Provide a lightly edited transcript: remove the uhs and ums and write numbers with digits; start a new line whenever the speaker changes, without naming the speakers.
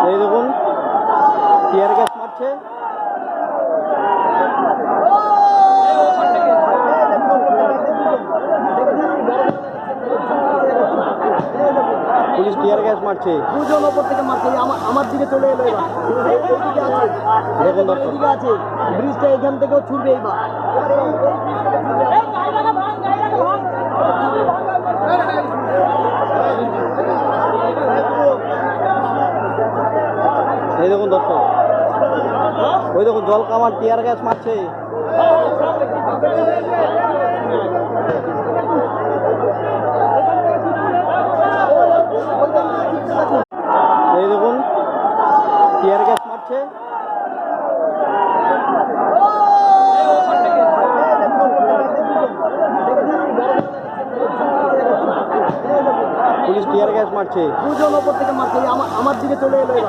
এই দেখুন tear gas মারছে। পুলিশ টিয়ার গ্যাস মারছে।
দুজন ওপর থেকে মারছে, আমার দিকে চলে এলো। এবার
দেখুন
এদিকে আছে ব্রিজটা, এখান থেকেও ছুটবে এইবার।
এই দেখুন দর্শক, ওই দেখুন জল কামান টিয়ার গ্যাস মারছে। এই দেখুন টিয়ার গ্যাস মারছে। পুলিশ টিয়ার গ্যাস মারছে।
দুজন ওপর থেকে মারছে, আমার দিকে চলে এলো।